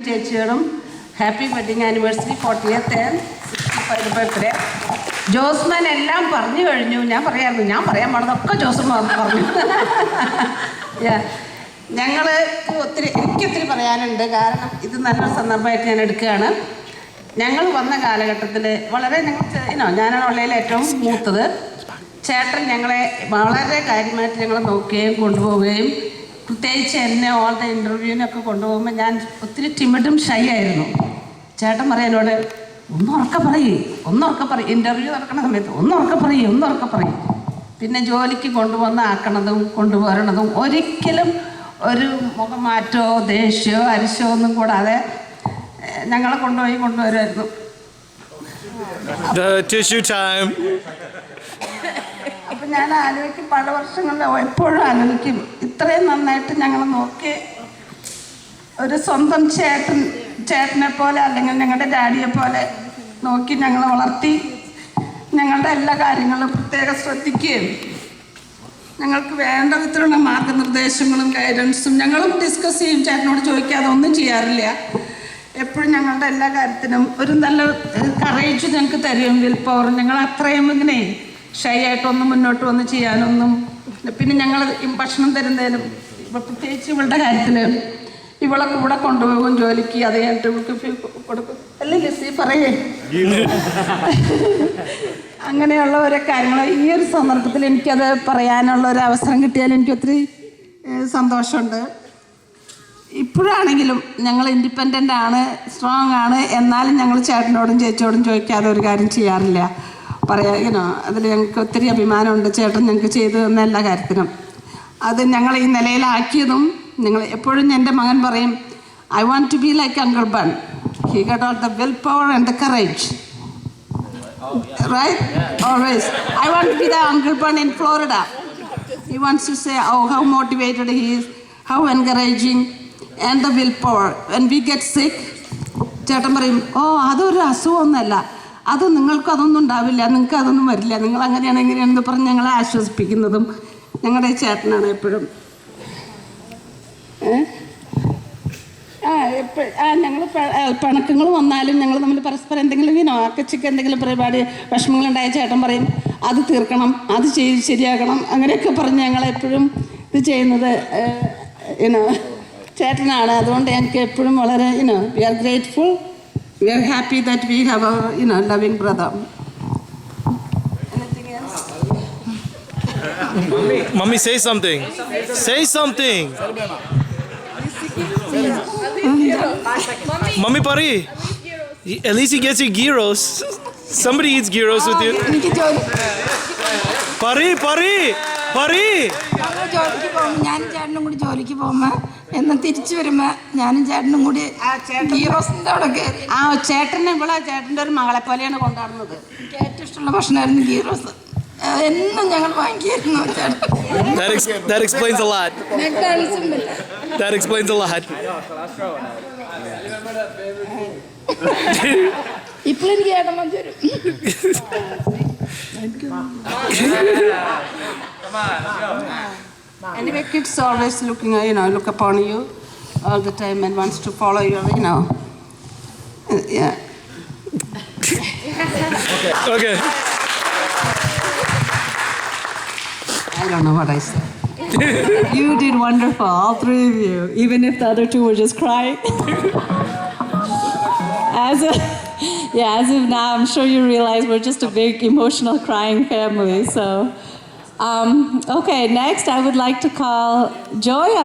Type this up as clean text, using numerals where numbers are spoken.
ചേച്ചിയോടും happy wedding anniversary 40th and 65th birthday. Josman എല്ലാം പറഞ്ഞു കഴിഞ്ഞു. ഞാൻ പറയാൻ പാടുന്നതൊക്കെ ജോസ്മാൻ പറഞ്ഞു. ഞങ്ങൾക്ക് എനിക്കൊത്തിരി പറയാനുണ്ട്. കാരണം ഇത് നല്ലൊരു സന്ദർഭമായിട്ട് ഞാൻ എടുക്കുകയാണ്. ഞങ്ങൾ വന്ന കാലഘട്ടത്തിൽ വളരെ ഞാനാണ് ഉള്ളതിൽ ഏറ്റവും മൂത്തത്. ചേട്ടൻ ഞങ്ങളെ വളരെ കാര്യമായിട്ട് ഞങ്ങളെ നോക്കുകയും കൊണ്ടുപോവുകയും പ്രത്യേകിച്ച് എന്നെ ഓൾ ദ ഇൻ്റർവ്യൂവിനൊക്കെ കൊണ്ടുപോകുമ്പോൾ ഞാൻ ഒത്തിരി ടിമിഡും ഷൈ ആയിരുന്നു. ചേട്ടൻ പറയാം എന്നോട്, ഒന്നുറക്കെ പറയും ഇൻ്റർവ്യൂ നടക്കുന്ന സമയത്ത് ഒന്നുറക്കെ പറയും. പിന്നെ ജോലിക്ക് കൊണ്ടുവന്ന് കൊണ്ടുപോരണതും ഒരിക്കലും ഒരു മുഖമാറ്റോ ദേഷ്യമോ അരിശോ ഒന്നും കൂടാതെ ഞങ്ങളെ കൊണ്ടുവരുമായിരുന്നു. അപ്പം ഞാൻ ആലോചിക്കും, പല വർഷങ്ങളിൽ എപ്പോഴും ആലോചിക്കും, ഇത്രയും നന്നായിട്ട് ഞങ്ങൾ നോക്കി ഒരു സ്വന്തം ചേട്ടനെ പോലെ അല്ലെങ്കിൽ ഞങ്ങളുടെ ഡാഡിയെ പോലെ നോക്കി ഞങ്ങളെ വളർത്തി ഞങ്ങളുടെ എല്ലാ കാര്യങ്ങളും പ്രത്യേകം ശ്രദ്ധിക്കുകയും ഞങ്ങൾക്ക് വേണ്ട വിധത്തിലുള്ള മാർഗനിർദ്ദേശങ്ങളും ഗൈഡൻസും ഞങ്ങളും ഡിസ്കസ് ചെയ്യും. ചേട്ടനോട് ചോദിക്കാതെ ഒന്നും ചെയ്യാറില്ല. എപ്പോഴും ഞങ്ങളുടെ എല്ലാ കാര്യത്തിനും ഒരു നല്ല കറേജ് ഞങ്ങൾക്ക് തരും, വിൽ പവർ. ഞങ്ങൾ അത്രയും ഇങ്ങനെ ഷൈ ആയിട്ടൊന്നും മുന്നോട്ട് വന്ന് ചെയ്യാനൊന്നും. പിന്നെ ഞങ്ങൾ ഭക്ഷണം തരുന്നതിനും പ്രത്യേകിച്ച് ഇവളുടെ കാര്യത്തിൽ ഇവളെ കൂടെ കൊണ്ടുപോകും ജോലിക്ക്. അത് കഴിഞ്ഞിട്ട് ഇവൾക്ക് കൊടുക്കും. അല്ലേ ലിസി പറയേ? അങ്ങനെയുള്ള ഓരോ കാര്യങ്ങൾ ഈ ഒരു സന്ദർഭത്തിൽ എനിക്കത് പറയാനുള്ള ഒരു അവസരം കിട്ടിയാൽ എനിക്ക് ഒത്തിരി സന്തോഷമുണ്ട്. ഇപ്പോഴാണെങ്കിലും ഞങ്ങൾ ഇൻഡിപെൻഡൻ്റ് ആണ്, സ്ട്രോങ് ആണ്. എന്നാലും ഞങ്ങൾ ചേട്ടനോടും ചേച്ചിയോടും ചോദിക്കാതെ ഒരു കാര്യം ചെയ്യാറില്ല. അതിൽ ഞങ്ങൾക്ക് ഒത്തിരി അഭിമാനമുണ്ട്. ചേട്ടൻ ഞങ്ങൾക്ക് ചെയ്തു തന്ന എല്ലാ കാര്യത്തിനും. അത് ഞങ്ങൾ ഈ നിലയിലാക്കിയതും എപ്പോഴും എൻ്റെ മകൻ പറയും, I want to be like uncle Bun. He got all the willpower and the courage. Right? Always. I want to be the Uncle Bun in Florida. He wants to say how motivated he is, how encouraging, and the willpower. When we get sick, ചേട്ടൻ പറയും, അതൊരു അസുഖമൊന്നുമല്ല, അത് നിങ്ങൾക്ക് അതൊന്നും ഉണ്ടാവില്ല, നിങ്ങൾക്ക് അതൊന്നും വരില്ല, നിങ്ങൾ അങ്ങനെയാണ് എങ്ങനെയാണെന്ന് പറഞ്ഞ് ഞങ്ങളെ ആശ്വസിപ്പിക്കുന്നതും ഞങ്ങളുടെ ചേട്ടനാണ് എപ്പോഴും. ഞങ്ങൾ പിണക്കങ്ങൾ വന്നാലും ഞങ്ങൾ തമ്മിൽ പരസ്പരം എന്തെങ്കിലും അക്കച്ചയ്ക്ക് എന്തെങ്കിലും പരിപാടി വിഷമങ്ങളുണ്ടായ ചേട്ടൻ പറയും, അത് തീർക്കണം, അത് ശരിയാക്കണം, അങ്ങനെയൊക്കെ പറഞ്ഞ് ഞങ്ങളെപ്പോഴും ഇത് ചെയ്യുന്നത് ചേട്ടനാണ്. അതുകൊണ്ട് എനിക്ക് എപ്പോഴും വളരെ we are grateful, we are happy that we have a loving brother. Mummy, say something. Say something. Mummy Pari, at least he gets you gyros. Somebody eats gyros with you. Pari. ഞാനും ചേട്ടനും കൂടി ജോലിക്ക് പോകുമ്പോൾ എന്നും തിരിച്ചു വരുമ്പോൾ ഞാനും ചേട്ടനും കൂടി ഗീറോസിൻ്റെ അവിടെ കയറി. ചേട്ടൻ്റെ ഒരു മകളെ പോലെയാണ് കൊണ്ടാടുന്നത്. എനിക്ക് ഏറ്റവും ഇഷ്ടമുള്ള ഭക്ഷണമായിരുന്നു ഗീറോസ്. എന്നും ഞങ്ങൾ വാങ്ങിക്കായിരുന്നു ചേട്ടൻ. That explains a lot. That explains a lot. ഇപ്പോൾ എനിക്ക് ചേട്ടൻ വരും. Anyway, kids always look upon you all the time and wants to follow you, yeah. Okay. I don't know what I said. You did wonderful, all three of you, even if the other two were just crying. As of now, I'm sure you realize we're just a big emotional crying family. So, okay, next I would like to call Joy.